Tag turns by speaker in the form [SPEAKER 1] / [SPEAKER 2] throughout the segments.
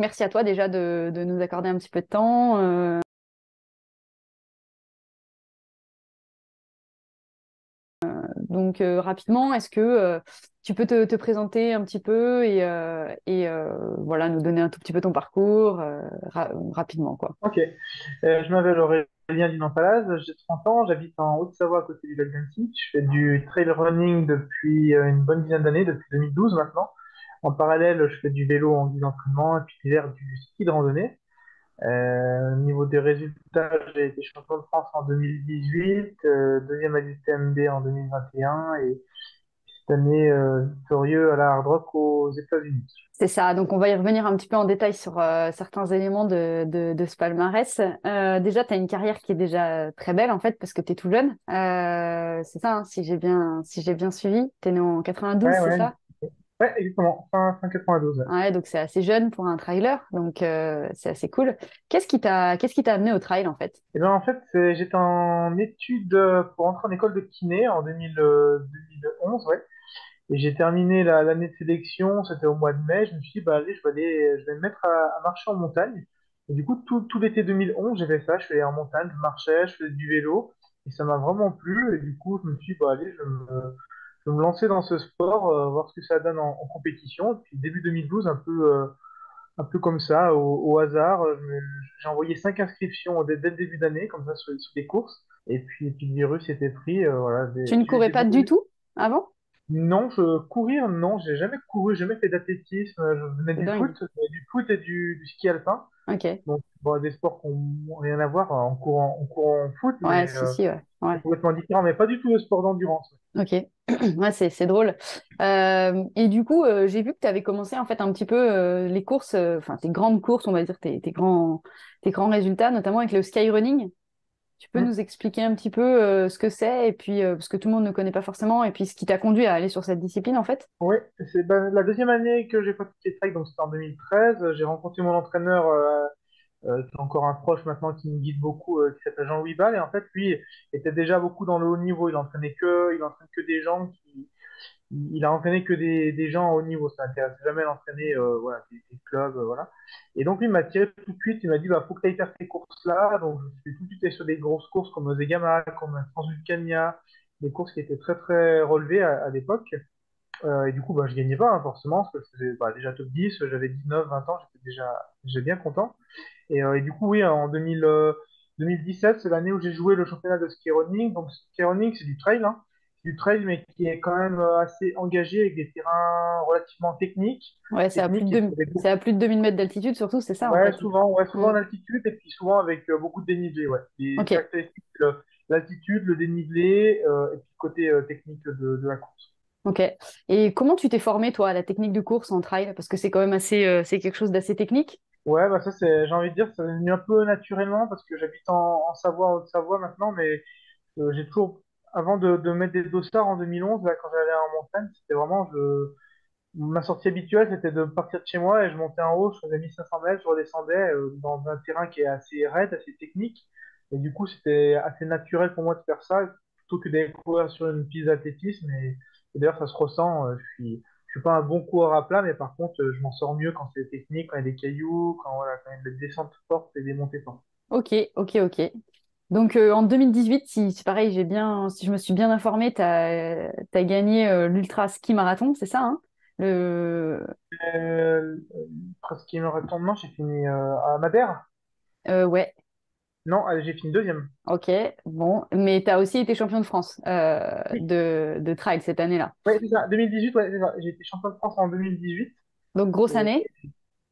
[SPEAKER 1] merci à toi déjà de nous accorder un petit peu de temps. Rapidement, est-ce que tu peux te présenter un petit peu et voilà, nous donner un tout petit peu ton parcours rapidement, quoi.
[SPEAKER 2] Ok. Je m'appelle Aurélien Dinan-Palaz, j'ai 30 ans, j'habite en Haute-Savoie à côté du lac d'Annecy. Je fais du trail running depuis une bonne dizaine d'années, depuis 2012 maintenant. En parallèle, je fais du vélo en guise d'entraînement et puis l'hiver du ski de randonnée. Au niveau des résultats, j'ai été champion de France en 2018, deuxième à l'UTMB en 2021 et cette année victorieux à la Hard Rock aux États-Unis.
[SPEAKER 1] C'est ça, donc on va y revenir un petit peu en détail sur certains éléments de ce palmarès. Déjà, tu as une carrière qui est déjà très belle en fait, parce que tu es tout jeune. C'est ça, hein, si j'ai bien suivi. Tu es né en 92,
[SPEAKER 2] Ouais,
[SPEAKER 1] c'est
[SPEAKER 2] ouais,
[SPEAKER 1] ça?
[SPEAKER 2] ouais, exactement, fin 92. Ouais.
[SPEAKER 1] Ouais, donc c'est assez jeune pour un trailer, donc c'est assez cool. Qu'est-ce qui t'a amené au trail en fait?
[SPEAKER 2] Et ben en fait, j'étais en études pour entrer en école de kiné en 2011, ouais. Et j'ai terminé l'année de sélection, c'était au mois de mai. Je me suis dit, bah allez, je vais me mettre à marcher en montagne. Et du coup, tout l'été 2011, j'ai fait ça. Je suis allé en montagne, je marchais, je faisais du vélo. Et ça m'a vraiment plu. Et du coup, je me suis dit, bah allez, je vais me lancer dans ce sport, voir ce que ça donne en compétition. Et puis début 2012, un peu comme ça, au hasard. J'ai envoyé 5 inscriptions dès le début d'année, comme ça, sur des courses. Et puis le virus était pris. Voilà,
[SPEAKER 1] Tu ne courais pas du tout avant?
[SPEAKER 2] non, courir, non, j'ai jamais couru, j'ai jamais fait d'athlétisme. Je venais
[SPEAKER 1] C'est dingue.
[SPEAKER 2] du foot et du ski alpin.
[SPEAKER 1] Ok.
[SPEAKER 2] Donc, bon, des sports qui n'ont rien à voir en courant en foot,
[SPEAKER 1] Ouais,
[SPEAKER 2] mais
[SPEAKER 1] si, si, ouais.
[SPEAKER 2] c'est
[SPEAKER 1] Ouais.
[SPEAKER 2] complètement différent, mais pas du tout le sport d'endurance.
[SPEAKER 1] Ok. Ouais, c'est drôle. Et du coup, j'ai vu que tu avais commencé en fait un petit peu les courses, enfin tes grandes courses, on va dire tes grands résultats, notamment avec le skyrunning. Tu peux
[SPEAKER 2] Hmm.
[SPEAKER 1] nous expliquer un petit peu ce que c'est et puis parce que tout le monde ne connaît pas forcément et puis ce qui t'a conduit à aller sur cette discipline en fait.
[SPEAKER 2] Oui, c'est ben, la deuxième année que j'ai pratiqué le trail, donc c'était en 2013. J'ai rencontré mon entraîneur, qui est encore un proche maintenant, qui me guide beaucoup, qui s'appelle Jean-Louis Ball. Et en fait, lui était déjà beaucoup dans le haut niveau. Il entraîne que des gens il a entraîné que des gens à haut niveau, ça n'intéresse jamais d'entraîner voilà, des clubs, voilà. Et donc lui il m'a tiré tout de suite, il m'a dit bah faut que tu ailles faire ces courses-là. Donc je suis tout de suite allé sur des grosses courses comme Zegama, comme Transvulcania, des courses qui étaient très très relevées à l'époque. Et du coup bah je gagnais pas hein, forcément, parce que je faisais bah, déjà top 10, j'avais 19, 20 ans, j'étais bien content. Et du coup oui, en 2017, c'est l'année où j'ai joué le championnat de ski running. Donc ski running c'est du trail, hein du trail, mais qui est quand même assez engagé avec des terrains relativement techniques.
[SPEAKER 1] Ouais,
[SPEAKER 2] Techniques et avec
[SPEAKER 1] c'est à plus de 2000 mètres d'altitude surtout, c'est ça en fait.
[SPEAKER 2] ouais, souvent
[SPEAKER 1] Mm.
[SPEAKER 2] en altitude et puis souvent avec beaucoup de dénivelé. Ouais. Les
[SPEAKER 1] Ok,
[SPEAKER 2] caractéristiques, l'altitude, le dénivelé et puis le côté technique de la course.
[SPEAKER 1] ok. Et comment tu t'es formé toi à la technique de course en trail? Parce que c'est quand même assez, c'est quelque chose d'assez technique.
[SPEAKER 2] Ouais, bah ça, j'ai envie de dire, ça est venu un peu naturellement parce que j'habite en Savoie, en Haute-Savoie maintenant, mais j'ai toujours, avant de mettre des dossards en 2011, là, quand j'allais en montagne, c'était vraiment, ma sortie habituelle, c'était de partir de chez moi et je montais en haut, je faisais 1500 mètres, je redescendais dans un terrain qui est assez raide, assez technique. Et du coup, c'était assez naturel pour moi de faire ça plutôt que d'aller courir sur une piste d'athlétisme. Et d'ailleurs, ça se ressent. Je suis pas un bon coureur à plat, mais par contre, je m'en sors mieux quand c'est technique, quand il y a des cailloux, voilà, quand il y a des descentes fortes et des montées fortes.
[SPEAKER 1] Ok, ok, ok. Donc en 2018, si c'est pareil, si je me suis bien informée, t'as gagné l'ultra ski marathon, c'est ça, hein? Le,
[SPEAKER 2] Euh, Presque il me retombe, non, j'ai fini à Madère.
[SPEAKER 1] ouais,
[SPEAKER 2] Non, j'ai fini deuxième.
[SPEAKER 1] ok, bon, mais t'as aussi été champion de France
[SPEAKER 2] Oui,
[SPEAKER 1] de trail cette année-là.
[SPEAKER 2] ouais, c'est ça. 2018, ouais, c'est ça. J'ai été champion de France en 2018.
[SPEAKER 1] Donc grosse
[SPEAKER 2] Et
[SPEAKER 1] année.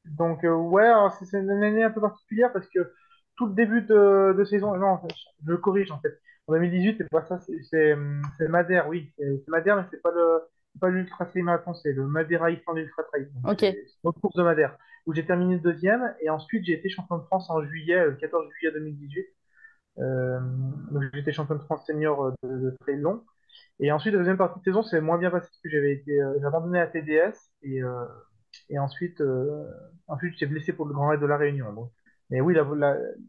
[SPEAKER 2] donc, ouais, alors, c'est une année un peu particulière parce que tout le début de saison, non, je corrige en fait. En 2018, c'est pas ça, c'est Madère, oui. C'est Madère, mais c'est pas l'Ultra Trail Marathon, c'est le Madeira Island Ultra Trail. Donc,
[SPEAKER 1] Ok,
[SPEAKER 2] c'est notre course de Madère, où j'ai terminé deuxième. Et ensuite, j'ai été champion de France en juillet, le 14 juillet 2018. Donc, j'étais champion de France senior de trail long. Et ensuite, la deuxième partie de saison, c'est moins bien passé parce que j'ai abandonné la TDS et ensuite j'étais blessé pour le Grand Raid de la Réunion. Donc. Mais oui,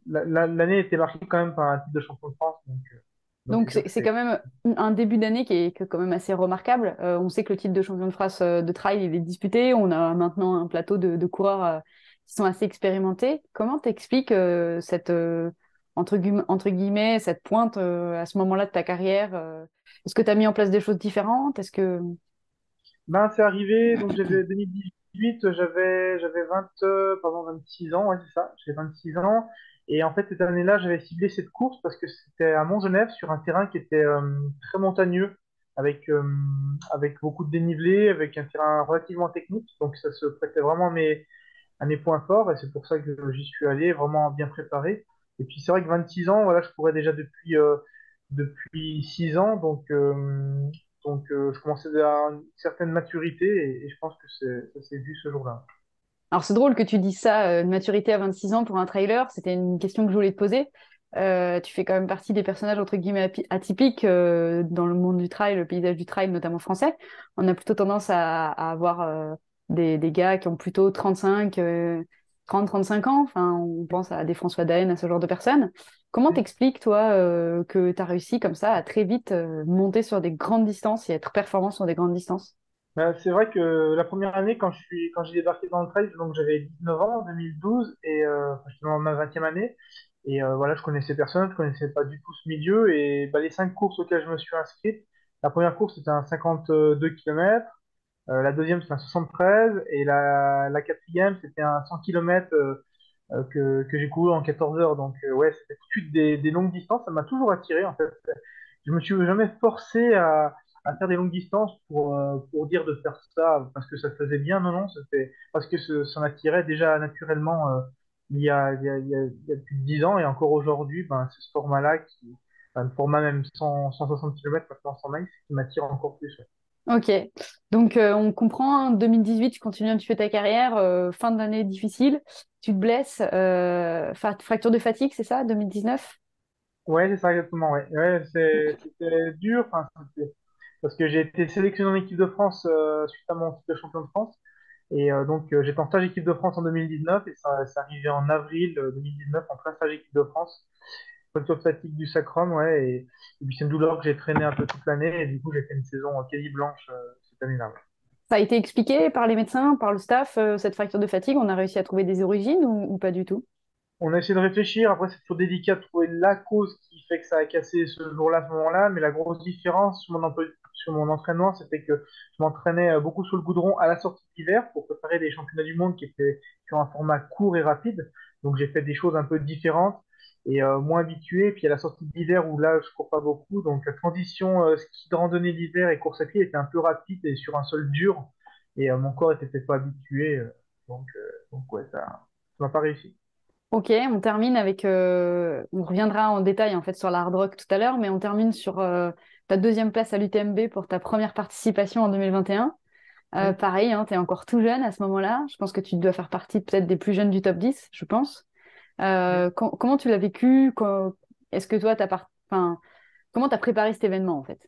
[SPEAKER 2] l'année était marquée quand même par un titre de champion de France, donc c'est
[SPEAKER 1] donc
[SPEAKER 2] sûr que
[SPEAKER 1] c'est quand même un début d'année qui est quand même assez remarquable. On sait que le titre de champion de France de trail il est disputé. On a maintenant un plateau de coureurs qui sont assez expérimentés. Comment t'expliques cette entre guillemets cette pointe à ce moment-là de ta carrière? Est-ce que tu as mis en place des choses différentes? Est-ce que
[SPEAKER 2] Ben, c'est arrivé, donc j'avais 2018, j'avais 20, pardon, 26 ans, ouais, c'est ça, j'avais 26 ans. Et en fait, cette année-là, j'avais ciblé cette course parce que c'était à Montgenèvre, sur un terrain qui était très montagneux, avec, euh, avec beaucoup de dénivelé, avec un terrain relativement technique. Donc, ça se prêtait vraiment à mes points forts, et c'est pour ça que j'y suis allé, vraiment bien préparé. Et puis, c'est vrai que 26 ans, voilà, je courais déjà depuis 6 ans, donc, je commençais à une certaine maturité et je pense que ça s'est vu ce jour-là.
[SPEAKER 1] Alors, c'est drôle que tu dises ça, une maturité à 26 ans pour un trailer. C'était une question que je voulais te poser. Tu fais quand même partie des personnages, entre guillemets, atypiques dans le monde du trail, le paysage du trail, notamment français. On a plutôt tendance à avoir des gars qui ont plutôt 35, 30-35 ans. Enfin, on pense à des François Daen, à ce genre de personnes. Comment t'expliques, toi, que tu as réussi comme ça à très vite monter sur des grandes distances et être performant sur des grandes distances?
[SPEAKER 2] C'est vrai que la première année, quand j'ai débarqué dans le trail, donc j'avais 19 ans en 2012 et enfin, j'étais dans ma 20e année. Et voilà, je connaissais personne, je connaissais pas du tout ce milieu. Et bah, les 5 courses auxquelles je me suis inscrit, la première course c'était un 52 km, la deuxième c'était un 73 et la quatrième c'était un 100 km que j'ai couru en 14 heures. Donc ouais, c'était tout de suite des longues distances, ça m'a toujours attiré en fait. Je me suis jamais forcé à faire des longues distances pour dire de faire ça parce que ça se faisait bien. Non, non, c'était parce que ça m'attirait déjà naturellement il y a plus de 10 ans et encore aujourd'hui, ben, c'est ce format-là enfin, le format même 160 km maintenant 100 miles, qui m'attire encore plus. Ouais.
[SPEAKER 1] Ok, donc on comprend, hein, 2018, tu continues un petit peu ta carrière, fin d'année difficile, tu te blesses, fracture de fatigue, c'est ça, 2019?
[SPEAKER 2] Ouais, c'est ça exactement. Ouais, ouais, c'était dur. Enfin, parce que j'ai été sélectionné en équipe de France suite à mon titre de champion de France. Et donc, j'étais en stage équipe de France en 2019 et ça arrivait en avril 2019 en plein stage équipe de France. Fracture de fatigue du sacrum, ouais. Et puis, c'est une douleur que j'ai traînée un peu toute l'année. Et du coup, j'ai fait une saison quasi blanche cette année-là. Ouais.
[SPEAKER 1] Ça a été expliqué par les médecins, par le staff, cette fracture de fatigue, on a réussi à trouver des origines ou pas du tout?
[SPEAKER 2] On a essayé de réfléchir. Après, c'est toujours délicat de trouver la cause qui fait que ça a cassé ce jour-là, à ce moment-là. Mais la grosse différence sur mon entraînement, c'était que je m'entraînais beaucoup sur le goudron à la sortie d'hiver pour préparer les championnats du monde qui étaient sur un format court et rapide. Donc, j'ai fait des choses un peu différentes et moins habituées. Puis, à la sortie d'hiver où là, je cours pas beaucoup. Donc, la transition ski de randonnée d'hiver et course à pied était un peu rapide et sur un sol dur. Et mon corps était peut-être pas habitué. Donc, ouais, ça m'a pas réussi.
[SPEAKER 1] Ok, on termine avec, on reviendra en détail en fait sur la hard rock tout à l'heure, mais on termine sur ta deuxième place à l'UTMB pour ta première participation en 2021.
[SPEAKER 2] Oui.
[SPEAKER 1] Pareil, hein, tu es encore tout jeune à ce moment-là. Je pense que tu dois faire partie peut-être des plus jeunes du top 10, je pense. Comment tu l'as vécu? Est-ce que toi, enfin, comment tu as préparé cet événement en fait?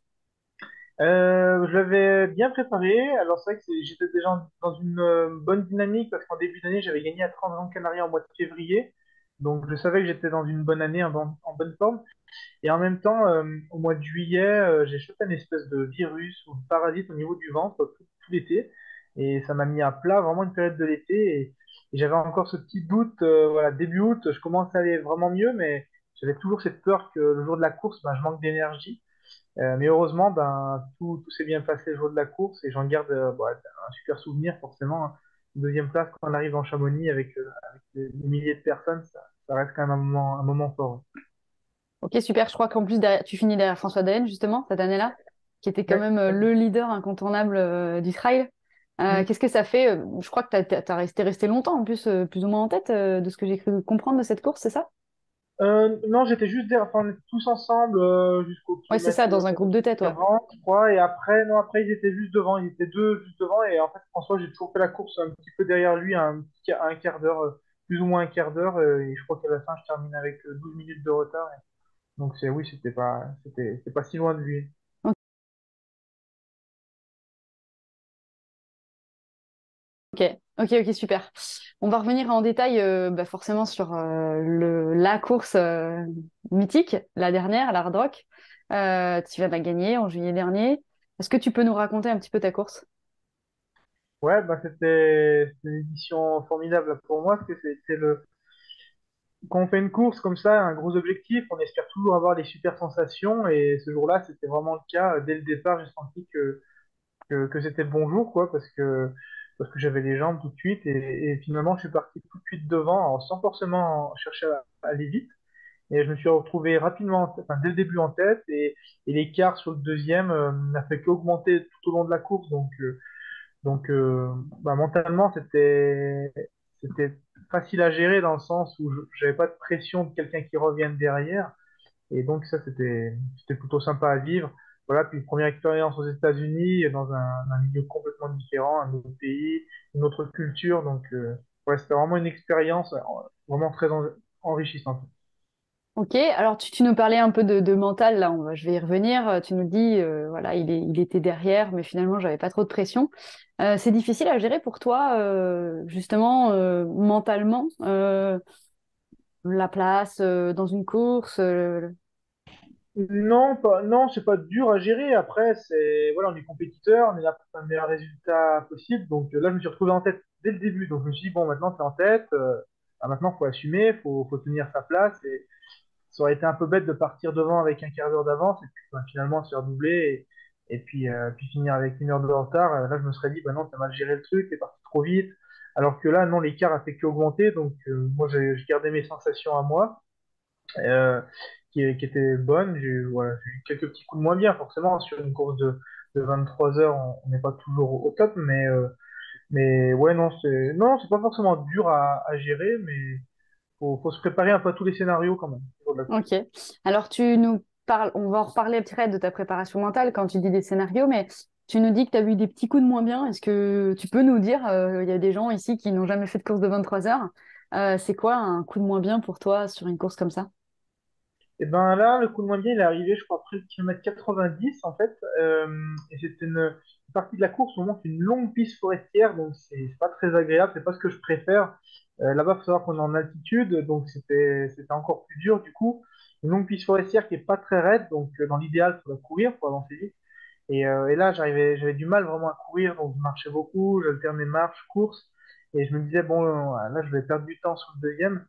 [SPEAKER 2] Je l'avais bien préparé. Alors c'est vrai que j'étais déjà dans une bonne dynamique parce qu'en début d'année, j'avais gagné à 30 Grands Canaria en mois de février. Donc je savais que j'étais dans une bonne année, en bonne forme. Et en même temps, au mois de juillet, j'ai chopé une espèce de virus ou de parasite au niveau du ventre tout l'été. Et ça m'a mis à plat vraiment une période de l'été. Et j'avais encore ce petit doute, voilà, début août, je commence à aller vraiment mieux, mais j'avais toujours cette peur que le jour de la course, ben, je manque d'énergie. Mais heureusement, ben, tout s'est bien passé le jour de la course et j'en garde bon, un super souvenir forcément, hein. Deuxième place quand on arrive en Chamonix avec des milliers de personnes, ça reste quand même un moment fort.
[SPEAKER 1] Ok, super. Je crois qu'en plus, tu finis derrière François Daen, justement, cette année-là, qui était quand
[SPEAKER 2] Ouais.
[SPEAKER 1] même le leader incontournable du trail.
[SPEAKER 2] Mm.
[SPEAKER 1] Qu'est-ce que ça fait? Je crois que resté longtemps, en plus, plus ou moins en tête de ce que j'ai cru comprendre de cette course, c'est ça?
[SPEAKER 2] Non, j'étais juste derrière, enfin, on était tous ensemble jusqu'au
[SPEAKER 1] Ouais, c'est
[SPEAKER 2] kilomètre
[SPEAKER 1] ça, dans un groupe de tête, ouais.
[SPEAKER 2] 40, je crois, et après, non, après, ils étaient juste devant, ils étaient deux juste devant, et en fait, François, j'ai toujours fait la course un petit peu derrière lui, un quart d'heure, plus ou moins un quart d'heure, et je crois qu'à la fin, je termine avec 12 minutes de retard. Donc, oui, c'était pas si loin de lui.
[SPEAKER 1] Ok, ok, ok, super. On va revenir en détail bah, forcément sur la course mythique, la dernière, la Hard Rock. Tu vas la gagner en juillet dernier. Est-ce que tu peux nous raconter un petit peu ta course?
[SPEAKER 2] Ouais, bah c'était une édition formidable pour moi, parce que c'était quand on fait une course comme ça, un gros objectif, on espère toujours avoir des super sensations, et ce jour-là, c'était vraiment le cas. Dès le départ, j'ai senti que c'était le bon jour, quoi, parce que j'avais les jambes tout de suite, et finalement, je suis parti tout de suite devant, alors, sans forcément chercher à aller vite. Et je me suis retrouvé rapidement, enfin, dès le début en tête, et l'écart sur le deuxième n'a fait qu'augmenter tout au long de la course. Bah, mentalement, c'était facile à gérer dans le sens où j'avais pas de pression de quelqu'un qui revienne derrière. Et donc ça, c'était plutôt sympa à vivre. Voilà, puis première expérience aux États-Unis, dans un milieu complètement différent, un autre pays, une autre culture. Ouais, c'était vraiment une expérience vraiment très enrichissante.
[SPEAKER 1] Ok, alors tu nous parlais un peu de mental, là, je vais y revenir. Tu nous dis, voilà, il était derrière, mais finalement, j'avais pas trop de pression. C'est difficile à gérer pour toi, justement, mentalement, la place dans une course.
[SPEAKER 2] Non, non, c'est pas dur à gérer. Après, voilà, on est compétiteur, on est là pour faire le meilleur résultat possible. Là, je me suis retrouvé en tête dès le début. Donc je me suis dit, bon, maintenant, t'es en tête. Maintenant, faut assumer, faut tenir sa place. Et ça aurait été un peu bête de partir devant avec un quart d'heure d'avance et puis finalement se faire doubler puis finir avec une heure de retard. Là, je me serais dit, bah non, t'as mal géré le truc, t'es parti trop vite. Alors que là, non, l'écart a fait qu'augmenter. Moi, j'ai gardé mes sensations à moi euh, qui était bonne. Voilà, j'ai eu quelques petits coups de moins bien, forcément. Sur une course de 23 heures, on n'est pas toujours au top, mais ouais, non, c'est pas forcément dur à gérer, mais faut se préparer un peu à tous les scénarios quand même.
[SPEAKER 1] Ok. Alors, tu nous parles, on va en reparler après de ta préparation mentale quand tu dis des scénarios, mais tu nous dis que tu as eu des petits coups de moins bien. Est-ce que tu peux nous dire, il y a des gens ici qui n'ont jamais fait de course de 23 heures, c'est quoi un coup de moins bien pour toi sur une course comme ça?
[SPEAKER 2] Et ben là, le coup de moins bien, il est arrivé, je crois, après le kilomètre 90, en fait. Et c'était une partie de la course où on monte une longue piste forestière, donc c'est pas très agréable, c'est pas ce que je préfère. Là-bas, il faut savoir qu'on est en altitude, donc c'était encore plus dur, du coup. Une longue piste forestière qui est pas très raide, dans l'idéal, il faudrait courir pour avancer vite. Et là, j'avais du mal vraiment à courir, donc je marchais beaucoup, j'alternais marche, course, et je me disais, bon, là, je vais perdre du temps sur le deuxième.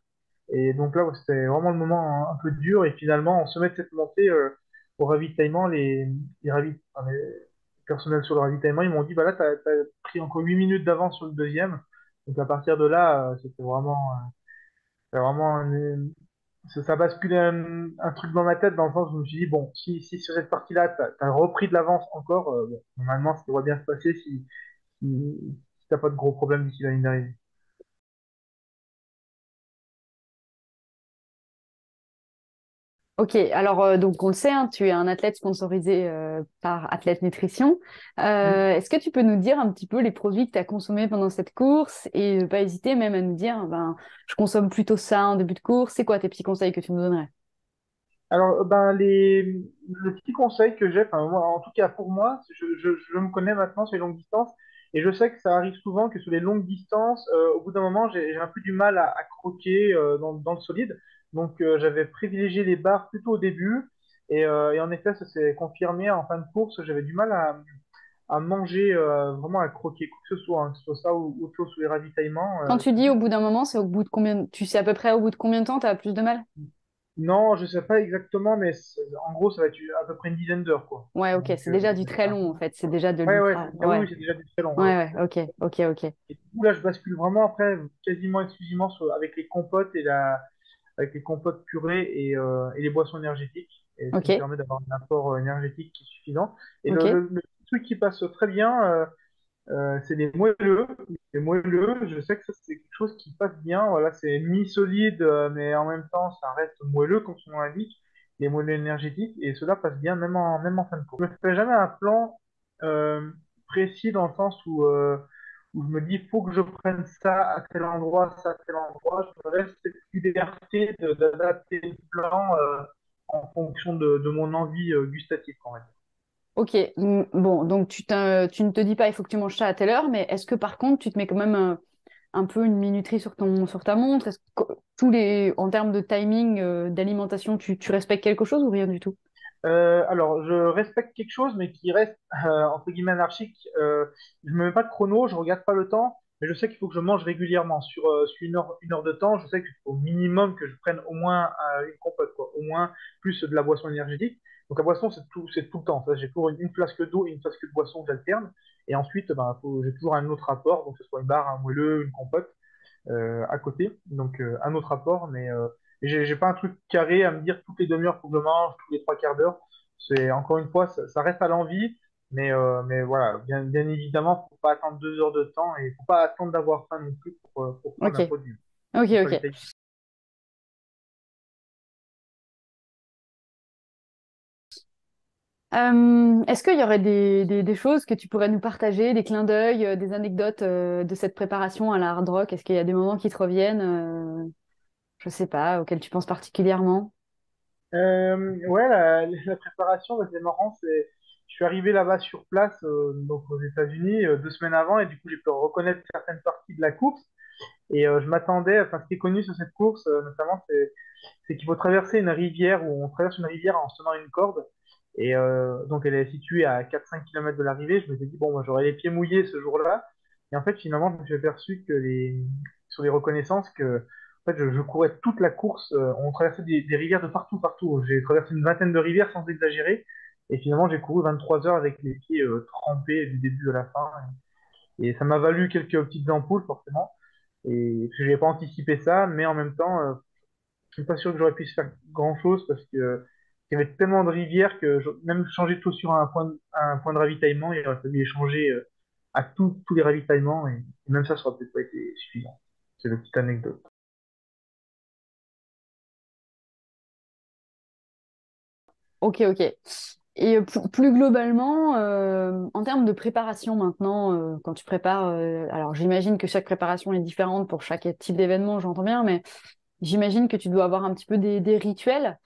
[SPEAKER 2] Et donc là, ouais, c'était vraiment le moment un peu dur. Et finalement, on se met de cette montée au ravitaillement. Enfin, les personnels sur le ravitaillement, ils m'ont dit, bah là, t'as pris encore 8 minutes d'avance sur le deuxième. Donc à partir de là, c'était vraiment ça basculait un truc dans ma tête dans le sens où je me suis dit, bon, si sur cette partie-là, t'as repris de l'avance encore, bon, normalement, ça devrait bien se passer si t'as pas de gros problèmes d'ici la ligne d'arrivée.
[SPEAKER 1] Ok, alors donc on le sait, hein, tu es un athlète sponsorisé par Athlète Nutrition. Est-ce que tu peux nous dire un petit peu les produits que tu as consommés pendant cette course et ne pas hésiter même à nous dire, ben, je consomme plutôt ça en début de course. C'est quoi tes petits conseils que tu me donnerais?
[SPEAKER 2] Alors, le petit conseil que j'ai, enfin, moi, en tout cas pour moi, je me connais maintenant sur les longues distances et je sais que ça arrive souvent que sur les longues distances, au bout d'un moment, j'ai un peu du mal à croquer dans le solide. J'avais privilégié les barres plutôt au début et en effet, ça s'est confirmé en fin de course. J'avais du mal à manger, vraiment à croquer, quoi que ce soit, hein, que ce soit ça ou autre chose sur les ravitaillements.
[SPEAKER 1] Quand tu dis au bout d'un moment, c'est au bout de combien, tu sais à peu près au bout de combien de temps tu as plus de mal?
[SPEAKER 2] Non, je sais pas exactement, mais en gros, ça va être à peu près une dizaine d'heures, quoi.
[SPEAKER 1] Ouais, ok, c'est déjà du très long en fait, c'est déjà de l'ultra.
[SPEAKER 2] Ah oui,
[SPEAKER 1] Ouais,
[SPEAKER 2] oui, c'est déjà du très long. Ouais,
[SPEAKER 1] ouais,
[SPEAKER 2] ouais.
[SPEAKER 1] ouais, ok, ok, ok,
[SPEAKER 2] Et du coup, là, je bascule vraiment après, quasiment exclusivement avec les compotes avec les compotes purées et les boissons énergétiques. Et ce qui me
[SPEAKER 1] ok,
[SPEAKER 2] permet d'avoir un apport énergétique qui est suffisant. Et
[SPEAKER 1] ok.
[SPEAKER 2] le truc qui passe très bien, c'est les moelleux. Les moelleux, je sais que ça, c'est quelque chose qui passe bien. Voilà, c'est mi-solide, mais en même temps, ça reste moelleux, comme son nom l'indique. Les moelleux énergétiques. Et cela passe bien, même en fin de course. Je ne fais jamais un plan précis dans le sens où je me dis, il faut que je prenne ça à tel endroit, ça à tel endroit. Je me laisse cette liberté d'adapter le plan en fonction de mon envie gustative, quand même.
[SPEAKER 1] Ok, bon, donc tu ne te dis pas il faut que tu manges ça à telle heure, mais est-ce que par contre tu te mets quand même un peu une minuterie sur sur ta montre? En termes de timing d'alimentation, tu respectes quelque chose ou rien du tout?
[SPEAKER 2] Alors, je respecte quelque chose, mais qui reste entre guillemets anarchique. Je me mets pas de chrono, je regarde pas le temps, mais je sais qu'il faut que je mange régulièrement. Sur une heure de temps, je sais qu'il faut au minimum que je prenne au moins une compote, quoi, au moins plus de la boisson énergétique. Donc la boisson, c'est tout le temps. Ça, j'ai toujours une flasque d'eau et une flasque de boisson que j'alterne. Et ensuite, ben, j'ai toujours un autre apport, donc que ce soit une barre, un moelleux, une compote à côté. Donc un autre apport, mais j'ai pas un truc carré à me dire toutes les demi-heures faut que je mange, tous les trois quarts d'heure. C'est encore une fois, ça reste à l'envie, mais voilà, bien évidemment, faut pas attendre 2 heures de temps et faut pas attendre d'avoir faim non plus pour prendre
[SPEAKER 1] Ok,
[SPEAKER 2] un produit.
[SPEAKER 1] ok,
[SPEAKER 2] C'est ça le
[SPEAKER 1] ok.
[SPEAKER 2] timing.
[SPEAKER 1] Est-ce qu'il y aurait des choses que tu pourrais nous partager, des clins d'œil, des anecdotes de cette préparation à la hard rock? Est-ce qu'il y a des moments qui te reviennent, je sais pas, auxquels tu penses particulièrement?
[SPEAKER 2] Ouais, la préparation, bah, c'est marrant. Je suis arrivé là-bas sur place, donc aux États-Unis, 2 semaines avant, et du coup, j'ai pu reconnaître certaines parties de la course. Et je m'attendais, enfin, ce qui est connu sur cette course, notamment, c'est qu'il faut traverser une rivière, où on traverse une rivière en se tenant une corde. Et donc, elle est située à 4-5 km de l'arrivée. Je me suis dit, bon, moi, j'aurais les pieds mouillés ce jour-là. Et en fait, finalement, je me suis aperçu que sur les reconnaissances, en fait, je courais toute la course. On traversait des rivières de partout, partout. J'ai traversé une vingtaine de rivières sans exagérer. Et finalement, j'ai couru 23 heures avec les pieds trempés du début à la fin. Et ça m'a valu quelques petites ampoules, forcément. Et je n'avais pas anticipé ça, mais en même temps, je suis pas sûr que j'aurais pu faire grand-chose parce que il y avait tellement de rivières que même changer tout sur un point de ravitaillement, il aurait fallu échanger à tous les ravitaillements et même ça aurait peut-être pas été suffisant. C'est une petite anecdote.
[SPEAKER 1] Ok, ok. Et plus globalement, en termes de préparation maintenant, quand tu prépares, alors j'imagine que chaque préparation est différente pour chaque type d'événement, j'entends bien, mais j'imagine que tu dois avoir un petit peu des rituels.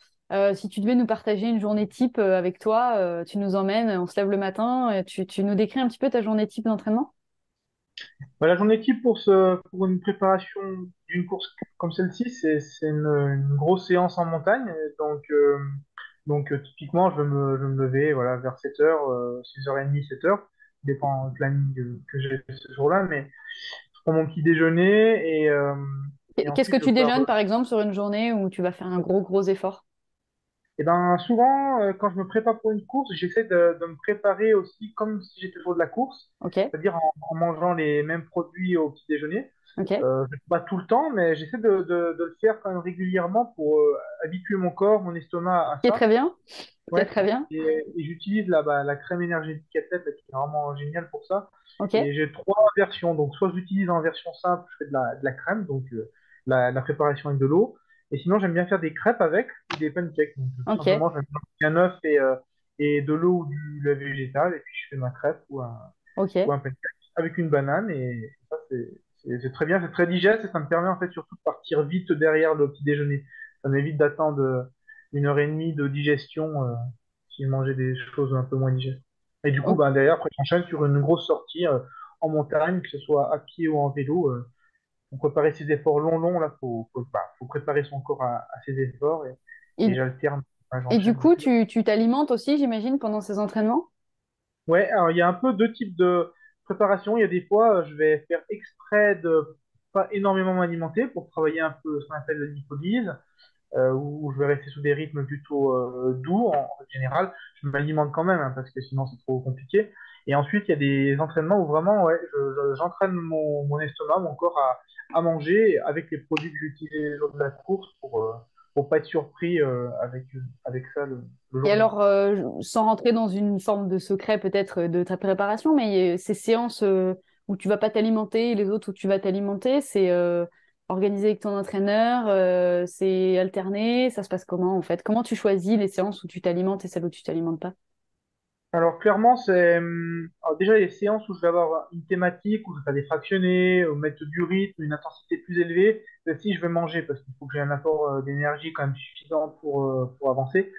[SPEAKER 1] Si tu devais nous partager une journée type avec toi, tu nous emmènes, on se lève le matin, tu nous décris un petit peu ta journée type d'entraînement?
[SPEAKER 2] Voilà, j'en ai type pour une préparation d'une course comme celle-ci, c'est une grosse séance en montagne. Donc, typiquement, je vais me lever voilà, vers 7h, 6h30, 7h, dépend du planning que j'ai ce jour-là, mais je prends mon petit déjeuner et
[SPEAKER 1] Qu'est-ce que
[SPEAKER 2] ensuite je
[SPEAKER 1] tu
[SPEAKER 2] pars.
[SPEAKER 1] déjeunes, par exemple, sur une journée où tu vas faire un gros effort?
[SPEAKER 2] Et ben souvent, quand je me prépare pour une course, j'essaie de me préparer aussi comme si j'étais jour de la course,
[SPEAKER 1] Ok,
[SPEAKER 2] c'est-à-dire en mangeant les mêmes produits au petit déjeuner.
[SPEAKER 1] ok.
[SPEAKER 2] Pas tout le temps, mais j'essaie de le faire quand même régulièrement pour habituer mon corps, mon estomac à
[SPEAKER 1] Qui est très
[SPEAKER 2] ça.
[SPEAKER 1] bien, qui est
[SPEAKER 2] Ouais.
[SPEAKER 1] très bien.
[SPEAKER 2] Et j'utilise la crème énergétique Athlète, là, qui est vraiment géniale pour ça.
[SPEAKER 1] Ok.
[SPEAKER 2] Et j'ai trois versions. Donc, soit j'utilise en version simple, je fais de la crème, donc la préparation avec de l'eau. Et sinon, j'aime bien faire des crêpes avec ou des pancakes. Donc, tout
[SPEAKER 1] Ok,
[SPEAKER 2] simplement, je mets un œuf et de l'eau ou du lait végétal, et puis je fais ma crêpe ou
[SPEAKER 1] ok.
[SPEAKER 2] un pancake avec une banane. Et ça, c'est très bien, c'est très digeste et ça me permet en fait surtout de partir vite derrière le petit déjeuner. Ça m'évite d'attendre 1 heure et demie de digestion si je mangeais des choses un peu moins digestes. Et du coup,
[SPEAKER 1] O-
[SPEAKER 2] ben, derrière, après, j'enchaîne sur une grosse sortie en montagne, que ce soit à pied ou en vélo. Pour préparer ces efforts longs, là, faut préparer son corps à ces efforts et
[SPEAKER 1] Et,
[SPEAKER 2] j'alterne, enfin,
[SPEAKER 1] et du
[SPEAKER 2] j'enchaîne
[SPEAKER 1] coup,
[SPEAKER 2] beaucoup.
[SPEAKER 1] tu t'alimentes aussi, j'imagine, pendant ces entraînements?
[SPEAKER 2] Ouais, alors il y a un peu deux types de préparation. Il y a des fois, je vais faire exprès de pas énormément m'alimenter pour travailler un peu ce qu'on appelle la lipolyse, où je vais rester sous des rythmes plutôt doux en général. Je m'alimente quand même, hein, parce que sinon c'est trop compliqué. Et ensuite, il y a des entraînements où vraiment, ouais, j'entraîne mon estomac, mon corps à manger avec les produits que j'utilise lors de la course pour pas être surpris avec ça le
[SPEAKER 1] Et
[SPEAKER 2] jour J.
[SPEAKER 1] alors, sans rentrer dans une forme de secret peut-être de ta préparation, mais ces séances où tu vas pas t'alimenter et les autres où tu vas t'alimenter, c'est organisé avec ton entraîneur, c'est alterné, ça se passe comment en fait? Comment tu choisis les séances où tu t'alimentes et celles où tu t'alimentes pas?
[SPEAKER 2] Alors clairement, alors déjà les séances où je vais avoir une thématique, où je vais faire des fractionnés, ou mettre du rythme, une intensité plus élevée, si je vais manger parce qu'il faut que j'ai un apport d'énergie quand même suffisant pour avancer.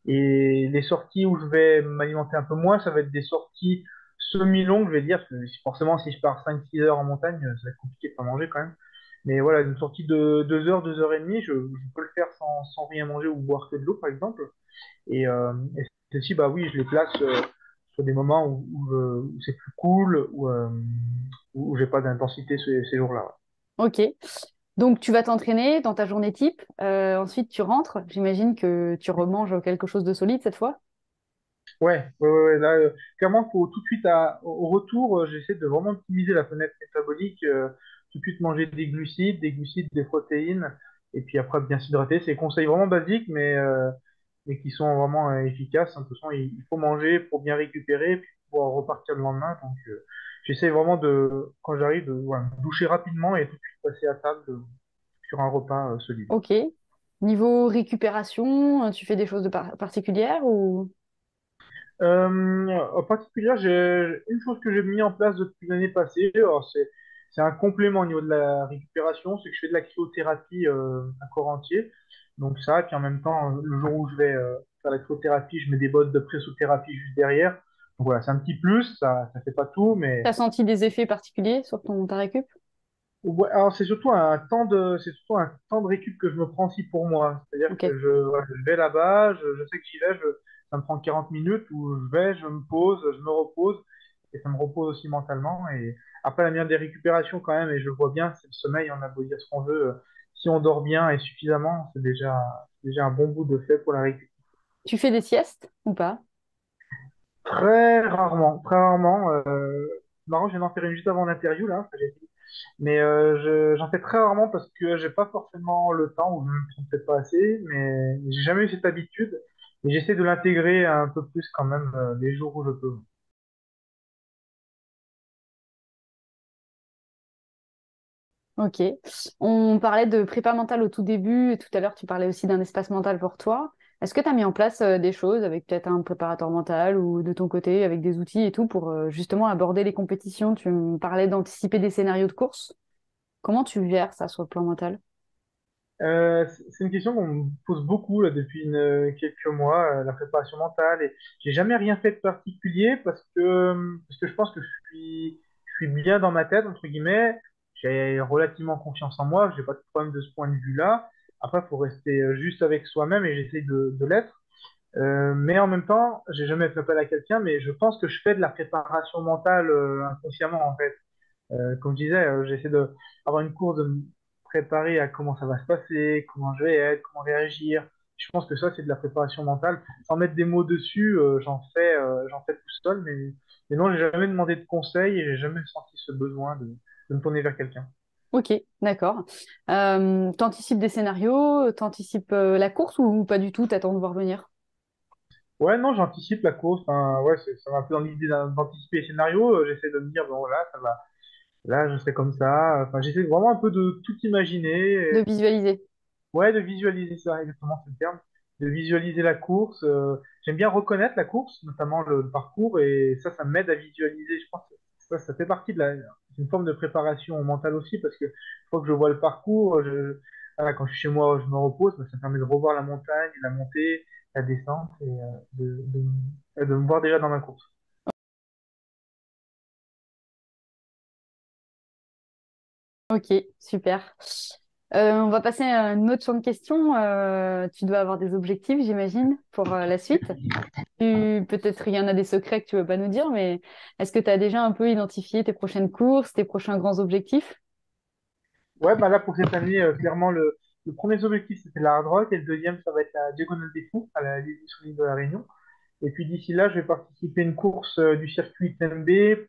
[SPEAKER 2] Et les sorties où je vais m'alimenter un peu moins, ça va être des sorties semi-longues, je vais dire, parce que forcément si je pars 5-6 heures en montagne, ça va être compliqué de pas manger quand même. Mais voilà, une sortie de 2 heures, 2 heures et demie, je peux le faire sans rien manger ou boire que de l'eau par exemple. Et celles-ci, bah oui, je les place sur des moments où c'est plus cool, où j'ai pas d'intensité ces jours-là.
[SPEAKER 1] Ok. Donc, tu vas t'entraîner dans ta journée type. Ensuite, tu rentres. J'imagine que tu remanges quelque chose de solide cette fois.
[SPEAKER 2] Ouais. Là, clairement, faut tout de suite au retour, j'essaie de vraiment optimiser la fenêtre métabolique, tout de suite manger des glucides, des protéines, et puis après bien s'hydrater. C'est des conseils vraiment basiques, mais qui sont vraiment efficaces, hein. De toute façon, il faut manger pour bien récupérer, puis pouvoir repartir le lendemain. Donc, j'essaie vraiment quand j'arrive, de voilà, me doucher rapidement et tout de suite passer à table sur un repas solide.
[SPEAKER 1] Ok. Niveau récupération, tu fais des choses particulières ou...
[SPEAKER 2] En particulier, j'ai une chose que j'ai mis en place depuis l'année passée. Alors c'est un complément au niveau de la récupération, c'est que je fais de la cryothérapie à corps entier. Donc ça, et puis en même temps, le jour où je vais faire la cryothérapie, je mets des bottes de pressothérapie juste derrière. Donc voilà, c'est un petit plus, ça fait pas tout,
[SPEAKER 1] T'as
[SPEAKER 2] mais
[SPEAKER 1] senti des effets particuliers sur ta récup?
[SPEAKER 2] ouais, alors c'est surtout un temps de récup que je me prends aussi pour moi. C'est-à-dire
[SPEAKER 1] Ok.
[SPEAKER 2] que voilà, je vais là-bas, je sais que j'y vais, ça me prend 40 minutes où je vais, je me pose, je me repose, et ça me repose aussi mentalement. Et après, la meilleure des récupérations quand même, et je le vois bien, c'est le sommeil, on a beau dire ce qu'on veut, si on dort bien et suffisamment, c'est déjà un bon bout de fait pour la récup.
[SPEAKER 1] Tu fais des siestes ou pas?
[SPEAKER 2] Très rarement, très rarement. Marrant, je viens d'en faire une juste avant l'interview, là. Mais j'en fais très rarement parce que j'ai pas forcément le temps ou je ne me trompe peut-être pas assez, mais j'ai jamais eu cette habitude et j'essaie de l'intégrer un peu plus quand même les jours où je peux.
[SPEAKER 1] Ok. On parlait de prépa mentale au tout début, et tout à l'heure tu parlais aussi d'un espace mental pour toi. Est-ce que tu as mis en place des choses avec peut-être un préparateur mental ou de ton côté avec des outils et tout pour justement aborder les compétitions? Tu me parlais d'anticiper des scénarios de course. Comment tu gères ça sur le plan mental?
[SPEAKER 2] C'est une question qu'on me pose beaucoup là, depuis quelques mois, la préparation mentale. Et j'ai jamais rien fait de particulier parce que je pense que je suis bien dans ma tête, entre guillemets. J'ai relativement confiance en moi, j'ai pas de problème de ce point de vue-là. Après, il faut rester juste avec soi-même et j'essaie de l'être. Mais en même temps, j'ai jamais fait appel à quelqu'un, mais je pense que je fais de la préparation mentale inconsciemment en fait. Comme je disais, j'essaie de avoir une course, de me préparer à comment ça va se passer, comment je vais être, comment réagir. Je pense que ça, c'est de la préparation mentale. Sans mettre des mots dessus, j'en fais tout seul, mais non, j'ai jamais demandé de conseils et j'ai jamais senti ce besoin de me tourner vers quelqu'un.
[SPEAKER 1] Ok, d'accord. T'anticipes des scénarios, t'anticipes la course ou pas du tout, t'attends de voir venir?
[SPEAKER 2] Ouais, non, j'anticipe la course. Enfin, ouais, ça va un peu dans l'idée d'anticiper les scénarios. J'essaie de me dire, bon, là, ça va. Là, je serai comme ça. Enfin, j'essaie vraiment un peu de tout imaginer.
[SPEAKER 1] De visualiser.
[SPEAKER 2] Ouais, de visualiser ça, exactement, c'est le terme. De visualiser la course. J'aime bien reconnaître la course, notamment le parcours, et ça m'aide à visualiser. Je pense que ça fait partie c'est une forme de préparation mentale aussi, parce que une fois que je vois le parcours, voilà, quand je suis chez moi, je me repose, bah, ça me permet de revoir la montagne, la montée, la descente, et de me voir déjà dans ma course.
[SPEAKER 1] Ok, super. On va passer à un autre champ de questions. Tu dois avoir des objectifs, j'imagine, pour la suite. Peut-être il y en a des secrets que tu veux pas nous dire, mais est-ce que tu as déjà un peu identifié tes prochaines courses, tes prochains grands objectifs?
[SPEAKER 2] Ouais, bah là, pour cette année, clairement, le premier objectif, c'était la Hard Rock, et le deuxième, ça va être la Diagonale des Fous, sur l'île de la Réunion. Et puis d'ici là, je vais participer à une course du circuit UTMB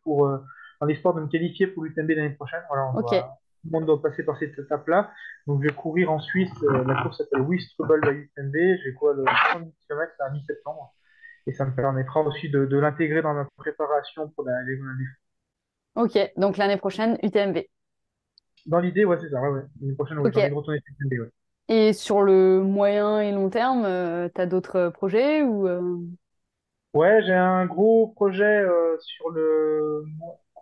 [SPEAKER 2] dans l'espoir de me qualifier pour l'UTMB l'année prochaine. Voilà,
[SPEAKER 1] Ok,
[SPEAKER 2] tout le monde doit passer par cette étape-là. Donc je vais courir en Suisse. La course s'appelle Swiss Trouble by UTMB. Je vais courir le 70 km à mi-septembre. Et ça me permettra aussi de l'intégrer dans ma préparation pour la Diagonale des Fous.
[SPEAKER 1] ok. Donc l'année prochaine, UTMB.
[SPEAKER 2] Dans l'idée, ouais, c'est ça. Ouais, ouais. L'année prochaine, ouais, j'ai envie de
[SPEAKER 1] Ok.
[SPEAKER 2] retourner sur l'UTMB. Ouais.
[SPEAKER 1] Et sur le moyen et long terme, tu as d'autres projets ou
[SPEAKER 2] Ouais, j'ai un gros projet sur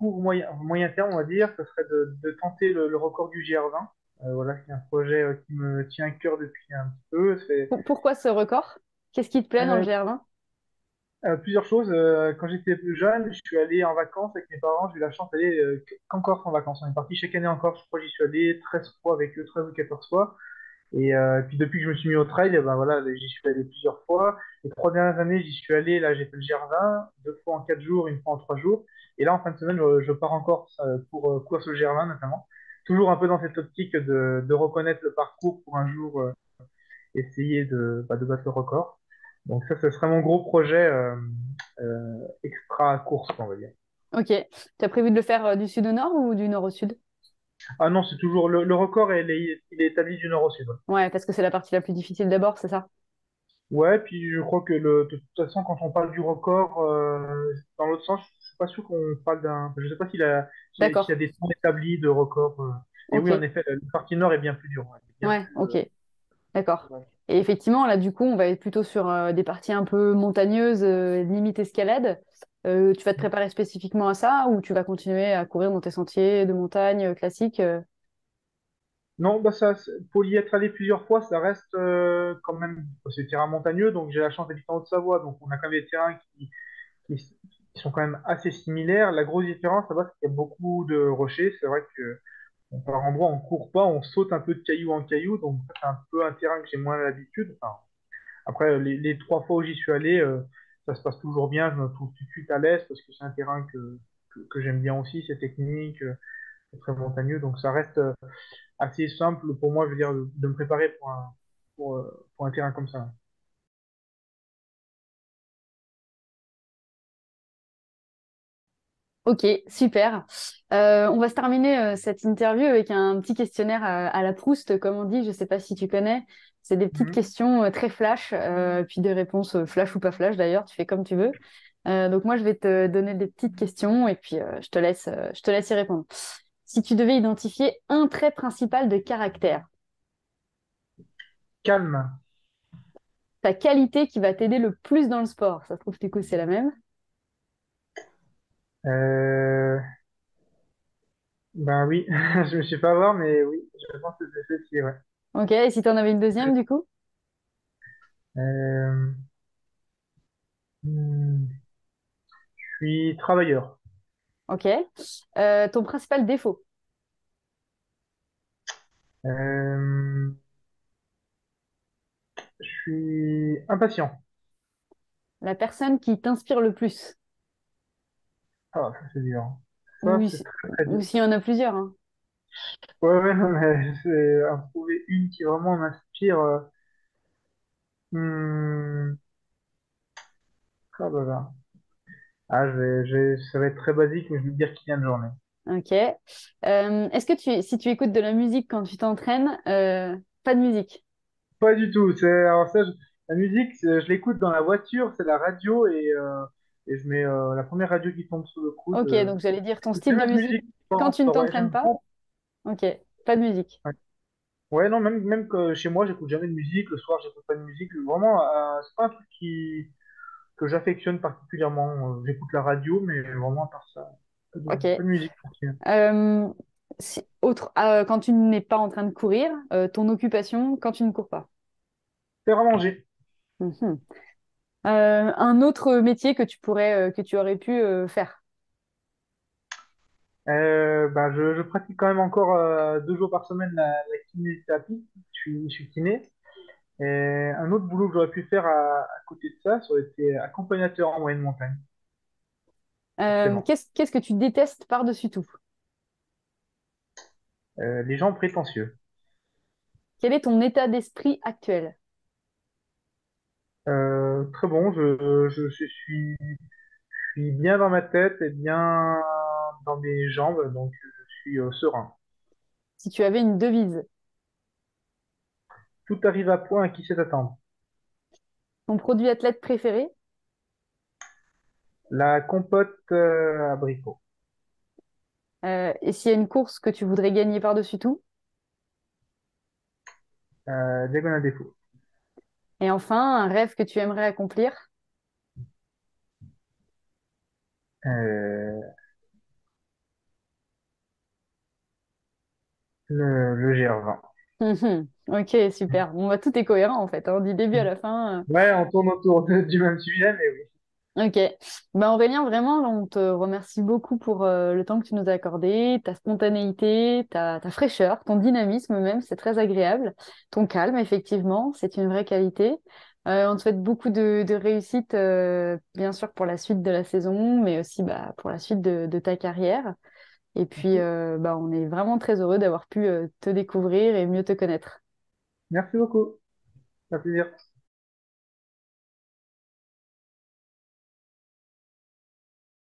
[SPEAKER 2] moyen terme, on va dire. Ce serait de tenter le record du GR20. Voilà, c'est un projet qui me tient à cœur depuis un petit peu.
[SPEAKER 1] Pourquoi ce record? Qu'est-ce qui te plaît dans le
[SPEAKER 2] Euh,
[SPEAKER 1] GR20?
[SPEAKER 2] Plusieurs choses. Quand j'étais plus jeune, je suis allé en vacances avec mes parents. J'ai eu la chance d'aller qu'en Corse en vacances. On est parti chaque année en Corse. Je crois que j'y suis allé 13 fois avec eux, 13 ou 14 fois. Et puis depuis que je me suis mis au trail, ben voilà, j'y suis allé plusieurs fois. Les 3 dernières années, j'y suis allé. Là, j'ai fait le GR20, 2 fois en 4 jours, 1 fois en 3 jours. Et là, en fin de semaine, je pars encore pour courir sur le GR20 notamment. Toujours un peu dans cette optique de reconnaître le parcours pour un jour essayer de battre le record. Donc ça, ce serait mon gros projet extra course, on va dire.
[SPEAKER 1] Ok. Tu as prévu de le faire du sud au nord ou du nord au sud?
[SPEAKER 2] Ah non, c'est toujours le record, il est établi du nord au sud. Ouais.
[SPEAKER 1] Ouais, parce que c'est la partie la plus difficile d'abord, c'est ça?
[SPEAKER 2] Ouais, puis je crois que de toute façon, quand on parle du record, dans l'autre sens, je suis pas sûr qu'on parle d'un. Je sais pas s'il y a
[SPEAKER 1] D'accord.
[SPEAKER 2] des temps établis de record. Mais oui, en
[SPEAKER 1] Ok.
[SPEAKER 2] effet, la partie nord est bien plus dure. Ouais, elle est bien
[SPEAKER 1] Ouais,
[SPEAKER 2] plus.
[SPEAKER 1] ok. D'accord.
[SPEAKER 2] Ouais.
[SPEAKER 1] Et effectivement, là, du coup, on va être plutôt sur des parties un peu montagneuses, limite escalade. Tu vas te préparer spécifiquement à ça ou tu vas continuer à courir dans tes sentiers de montagne classiques
[SPEAKER 2] Non, bah ça, pour y être allé plusieurs fois, ça reste quand même. C'est des terrains montagneux, donc j'ai la chance d'habiter en Haute-Savoie, donc on a quand même des terrains qui, qui sont quand même assez similaires. La grosse différence, ça va, c'est qu'il y a beaucoup de rochers. C'est vrai que par endroits, on court pas, on saute un peu de caillou en caillou, donc ça, c'est un peu un terrain que j'ai moins l'habitude. Enfin, après, les 3 fois où j'y suis allé, ça se passe toujours bien, je me trouve tout de suite à l'aise parce que c'est un terrain que j'aime bien aussi, c'est technique, c'est très montagneux, donc ça reste assez simple pour moi, je veux dire, de me préparer pour un terrain comme ça.
[SPEAKER 1] Ok, super. On va se terminer cette interview avec un petit questionnaire à la Proust, comme on dit. Je ne sais pas si tu connais. C'est des petites
[SPEAKER 2] Mhm.
[SPEAKER 1] questions très flash, puis des réponses flash ou pas flash d'ailleurs. Tu fais comme tu veux. Donc moi, je vais te donner des petites questions et puis je te laisse y répondre. Si tu devais identifier un trait principal de caractère,
[SPEAKER 2] Calme.
[SPEAKER 1] ta qualité qui va t'aider le plus dans le sport, ça se trouve du coup c'est la même.
[SPEAKER 2] Euh, Ben oui, je me suis pas voir, mais oui, je pense que c'est ceci, ouais.
[SPEAKER 1] Ok, et si tu en avais une deuxième du coup?
[SPEAKER 2] Euh, je suis travailleur.
[SPEAKER 1] Ok. Ton principal défaut,
[SPEAKER 2] Euh, je suis impatient.
[SPEAKER 1] la personne qui t'inspire le plus.
[SPEAKER 2] Ah, ça c'est dur. Ça
[SPEAKER 1] Oui,
[SPEAKER 2] c'est très très dur.
[SPEAKER 1] ou s'il y en a plusieurs, hein.
[SPEAKER 2] Ouais, ouais, non, mais c'est à trouver une qui vraiment m'inspire. Hmm, ah, bah, bah. Ah, ça va être très basique, mais je vais te dire Kylian Jornet.
[SPEAKER 1] Ok. Est-ce que si tu écoutes de la musique quand tu t'entraînes, pas de musique?
[SPEAKER 2] Pas du tout. Alors ça, la musique, je l'écoute dans la voiture, c'est la radio et je mets la première radio qui tombe sous le coude.
[SPEAKER 1] Ok, donc j'allais dire ton style
[SPEAKER 2] J'aime
[SPEAKER 1] de
[SPEAKER 2] la
[SPEAKER 1] musique
[SPEAKER 2] musique
[SPEAKER 1] quand
[SPEAKER 2] en
[SPEAKER 1] tu ne
[SPEAKER 2] sport, ouais,
[SPEAKER 1] t'entraînes
[SPEAKER 2] j'aime
[SPEAKER 1] pas?
[SPEAKER 2] vraiment.
[SPEAKER 1] Ok, pas de musique.
[SPEAKER 2] Ouais. Ouais, non, même que chez moi, j'écoute jamais de musique. Le soir, j'écoute pas de musique. Vraiment, c'est pas un truc que j'affectionne particulièrement. J'écoute la radio, mais vraiment à part ça,
[SPEAKER 1] Ok.
[SPEAKER 2] pas de musique.
[SPEAKER 1] Euh, quand tu n'es pas en train de courir, ton occupation quand tu ne cours pas.
[SPEAKER 2] Faire à manger.
[SPEAKER 1] Mhm. Un autre métier que tu aurais pu faire.
[SPEAKER 2] Bah, je pratique quand même encore 2 jours par semaine la kinésithérapie. Je suis kiné. Et un autre boulot que j'aurais pu faire à côté de ça, ça aurait été accompagnateur en moyenne montagne, forcément.
[SPEAKER 1] Qu'est-ce que tu détestes par-dessus tout?
[SPEAKER 2] Les gens prétentieux.
[SPEAKER 1] Quel est ton état d'esprit actuel?
[SPEAKER 2] Très bon, je suis bien dans ma tête et bien dans mes jambes, donc je suis serein.
[SPEAKER 1] Si tu avais une devise,
[SPEAKER 2] Tout arrive à point à qui sait attendre.
[SPEAKER 1] ton produit athlète préféré,
[SPEAKER 2] La compote abricot.
[SPEAKER 1] et s'il y a une course que tu voudrais gagner par-dessus tout,
[SPEAKER 2] Diagonale des Fous.
[SPEAKER 1] et enfin un rêve que tu aimerais accomplir.
[SPEAKER 2] Euh, le GR20.
[SPEAKER 1] Mhm. Ok, super. Bon, bah, tout est cohérent en fait, hein, du début à la fin.
[SPEAKER 2] Ouais, on tourne autour du même sujet, mais oui.
[SPEAKER 1] Ok. Ben Aurélien, vraiment, on te remercie beaucoup pour le temps que tu nous as accordé, ta spontanéité, ta fraîcheur, ton dynamisme même, c'est très agréable. Ton calme, effectivement, c'est une vraie qualité. On te souhaite beaucoup de réussite, bien sûr, pour la suite de la saison, mais aussi bah, pour la suite de ta carrière. Et puis,
[SPEAKER 2] Merci.
[SPEAKER 1] bah, on est vraiment très heureux d'avoir pu te découvrir et mieux te connaître.
[SPEAKER 2] Merci beaucoup. Ça fait plaisir.